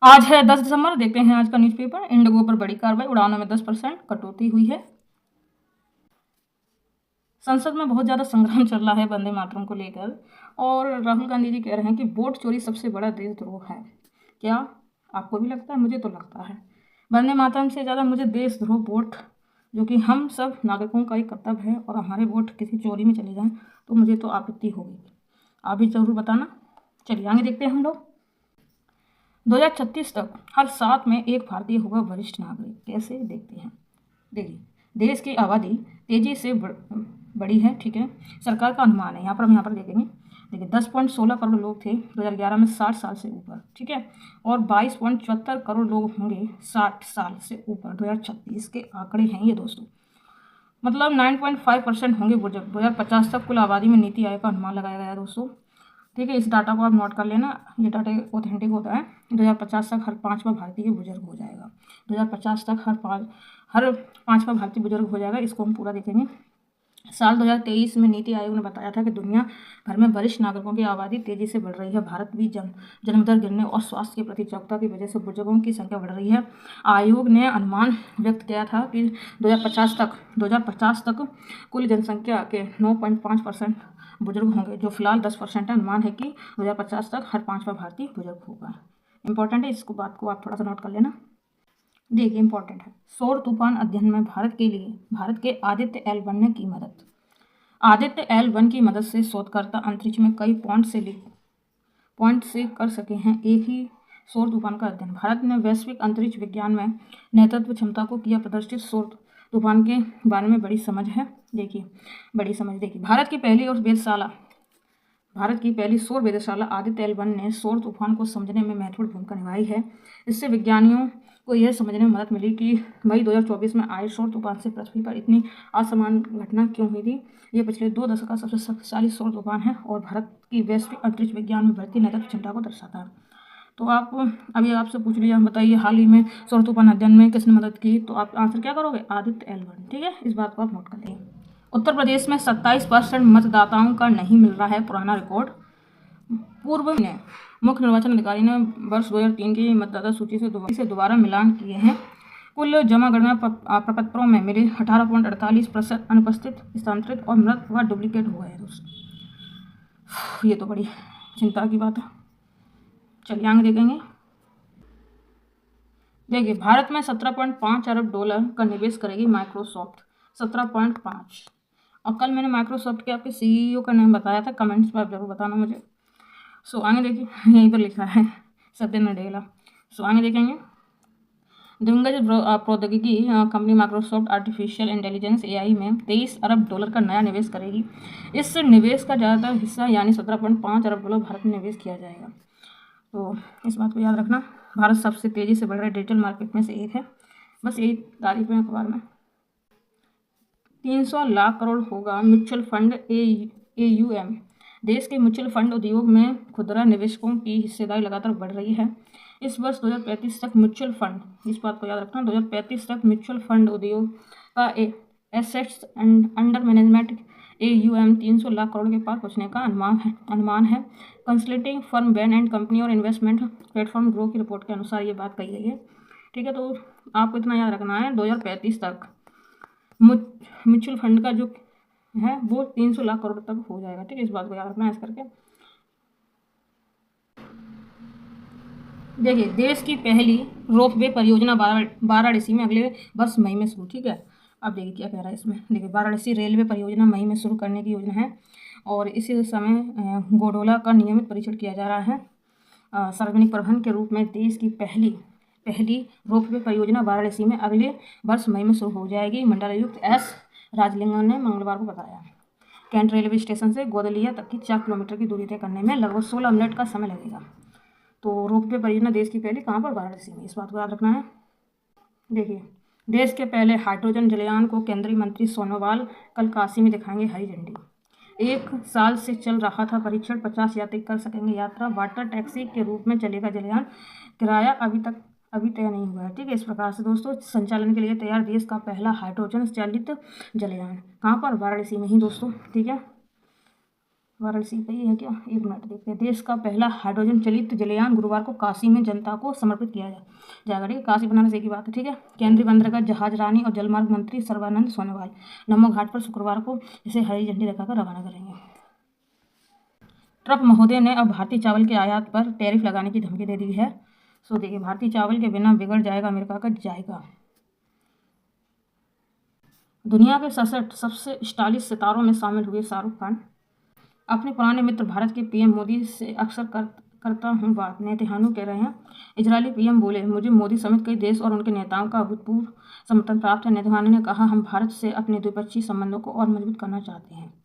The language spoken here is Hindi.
आज है 10 दिसंबर। देखते हैं आज का न्यूज़पेपर। इंडिगो पर बड़ी कार्रवाई, उड़ानों में 10% कटौती हुई है। संसद में बहुत ज़्यादा संग्राम चल रहा है वंदे मातरम को लेकर, और राहुल गांधी जी कह रहे हैं कि वोट चोरी सबसे बड़ा देशद्रोह है। क्या आपको भी लगता है? मुझे तो लगता है वंदे मातरम से ज़्यादा मुझे देशद्रोह वोट, जो कि हम सब नागरिकों का एक कर्तव्य है, और हमारे वोट किसी चोरी में चले जाएं तो मुझे तो आपत्ति होगी। आप भी ज़रूर बताना। चलिए आगे देखते हैं हम लोग। 2036 तक हर 7 में एक भारतीय होगा वरिष्ठ नागरिक। कैसे? देखते हैं। देखिए, देश की आबादी तेजी से बढ़ी है, ठीक है। सरकार का अनुमान है, यहाँ पर देखेंगे। देखिए 10.16 करोड़ लोग थे 2011 में 60 साल से ऊपर, ठीक है, और 22.74 करोड़ लोग होंगे 60 साल से ऊपर 2036 के आंकड़े हैं ये दोस्तों। मतलब 9.5% होंगे बुजुर्ग 2050 तक। कुल आबादी में नीति आयोग का अनुमान लगाया गया है दोस्तों, ठीक है। इस डाटा को आप नोट कर लेना, ये डाटा ऑथेंटिक होता है। 2050 तक हर पाँचवा भारतीय बुजुर्ग हो जाएगा। 2050 तक हर पाँचवा भारतीय बुजुर्ग हो जाएगा। इसको हम पूरा देखेंगे। साल 2023 में नीति आयोग ने बताया था कि दुनिया भर में वरिष्ठ नागरिकों की आबादी तेजी से बढ़ रही है। भारत भी जन्मदर गिरने और स्वास्थ्य के प्रति जागरूकता की वजह से बुजुर्गों की संख्या बढ़ रही है। आयोग ने अनुमान व्यक्त किया था कि 2050 तक कुल जनसंख्या के 9.5% बुजुर्ग होंगे, जो फिलहाल 10% है। अनुमान है कि 2050 तक हर पाँचवा भारतीय बुजुर्ग होगा। इंपॉर्टेंट है, इसको बात को आप थोड़ा सा नोट कर लेना। देखिए इंपॉर्टेंट है, सौर तूफान अध्ययन में भारत के आदित्य L1 ने की मदद। आदित्य L1 की मदद से शोधकर्ता अंतरिक्ष में कई पॉइंट से कर सके हैं एक ही सौर तूफान का अध्ययन। भारत ने वैश्विक अंतरिक्ष विज्ञान में नेतृत्व क्षमता को किया प्रदर्शित। सौर तूफान के बारे में बड़ी समझ है। देखिए भारत की पहली सौर वेधशाला आदित्य L1 ने सौर तूफान को समझने में महत्वपूर्ण भूमिका निभाई है। इससे विज्ञानियों को यह समझने में मदद मिली कि मई 2024 में आए सौर तूफान से पृथ्वी पर इतनी असामान्य घटना क्यों हुई थी। ये पिछले 2 दशक का सबसे शक्तिशाली सौर तूफान है और भारत की वैश्विक अंतरिक्ष विज्ञान में बढ़ती नेतृत्व क्षमता को दर्शाता है। तो आप अभी आपसे पूछ लिया, बताइए हाल ही में सौर तूफान अध्ययन में किसने मदद की, तो आप आंसर क्या करोगे? आदित्य L1, ठीक है। इस बात को आप नोट कर लेंगे। उत्तर प्रदेश में 27% मतदाताओं का नहीं मिल रहा है पुराना रिकॉर्ड। पूर्व में मुख्य निर्वाचन अधिकारी ने वर्ष 2003 की मतदाता सूची से दोबारा मिलान किए हैं। कुल जमागणना प्रपत्रों में मिले 18.48% अनुपस्थित, स्थानांतरित और मृत व डुप्लीकेट हुए हैं दोस्तों। ये तो बड़ी चिंता की बात है। चलिए आगे देखेंगे। देखिए भारत में 17.5 अरब डॉलर का निवेश करेगी माइक्रोसॉफ्ट। 17.5। और कल मैंने माइक्रोसॉफ्ट के आपके CEO का नाम बताया था, कमेंट्स में आप जरूर बताना मुझे। सो आगे देखिए, यहीं पर लिखा है सत्य नडेला। सो आगे देखेंगे। दिवंगत प्रौद्योगिकी company Microsoft artificial intelligence AI में 23 अरब डॉलर का नया निवेश करेगी। इस निवेश का ज़्यादातर हिस्सा यानी 17.5 अरब डॉलर भारत में निवेश किया जाएगा। तो इस बात को याद रखना। भारत सबसे तेज़ी से बढ़ रहे डिजिटल मार्केट में से एक है। बस यही तारीफ है अखबार में। 300 लाख करोड़ होगा म्यूचुअल फंड AUM। देश के म्यूचुअल फंड उद्योग में खुदरा निवेशकों की हिस्सेदारी लगातार बढ़ रही है। इस वर्ष 2035 तक म्यूचुअल फंड, इस बात को याद रखना, 2035 तक म्यूचुअल फंड उद्योग का assets under management AUM 300 lakh crore के पार पहुंचने का अनुमान है। Consulting firm ban and company और इन्वेस्टमेंट प्लेटफॉर्म ग्रो की रिपोर्ट के अनुसार ये बात कही गई है, ठीक है। तो आपको इतना याद रखना है, 2035 तक म्यूचुअल फंड का जो है वो 300 लाख करोड़ तक हो जाएगा, ठीक है। इस बात को याद रखना है इस करके। देखिए देश की पहली रोपवे परियोजना वाराणसी में अगले वर्ष मई में शुरू, ठीक है। अब देखिए क्या कह रहा है इसमें। देखिए वाराणसी रेलवे परियोजना मई में शुरू करने की योजना है, और इसी समय गोडोला का नियमित परीक्षण किया जा रहा है। सार्वजनिक परिवहन के रूप में देश की पहली रोपवे परियोजना वाराणसी में अगले वर्ष मई में शुरू हो जाएगी, मंडलायुक्त S राजलिंगम ने मंगलवार को बताया। कैंट रेलवे स्टेशन से गोदलिया तक की 4 किलोमीटर की दूरी तय करने में लगभग 16 मिनट का समय लगेगा। तो रोपवे परियोजना देश की पहली कहाँ पर? वाराणसी में। इस बात को याद रखना है। देखिए देश के पहले हाइड्रोजन जलयान को केंद्रीय मंत्री सोनोवाल कल काशी में दिखाएंगे हरी झंडी। 1 साल से चल रहा था परीक्षण, 50 यात्री कर सकेंगे यात्रा। वाटर टैक्सी के रूप में चलेगा जलयान, किराया अभी तय नहीं हुआ है, ठीक है। इस प्रकार से दोस्तों संचालन के लिए तैयार देश का पहला हाइड्रोजन चालित जलयान कहाँ पर? वाराणसी में ही दोस्तों, ठीक है। वाराणसी का ही है क्या, एक मिनट देखते हैं। देश का पहला हाइड्रोजन चलित जलयान गुरुवार को काशी में जनता को समर्पित किया जाएगा। ठीक है, काशी बनारस एक ही बात है। ठीक है, केंद्रीय बंदरगाह जहाज रानी और जलमार्ग मंत्री सर्बानंद सोनोवाल नमो घाट पर शुक्रवार को इसे हरी झंडी दिखाकर रवाना करेंगे। ट्रंप महोदय ने अब भारतीय चावल के आयात पर टैरिफ लगाने की धमकी दे दी है। सो देखिए, भारतीय चावल के बिना बिगड़ जाएगा अमेरिका का जाएगा। दुनिया के 67 सबसे स्टाइलिश सितारों में शामिल हुए शाहरुख खान। अपने पुराने मित्र भारत के पीएम मोदी से अक्सर करता हूँ बात, नेतन्याहू कह रहे हैं। इजरायली पीएम बोले, मुझे मोदी समेत कई देश और उनके नेताओं का अभूतपूर्व समर्थन प्राप्त है। नेतन्याहू ने कहा, हम भारत से अपने द्विपक्षीय संबंधों को और मजबूत करना चाहते हैं।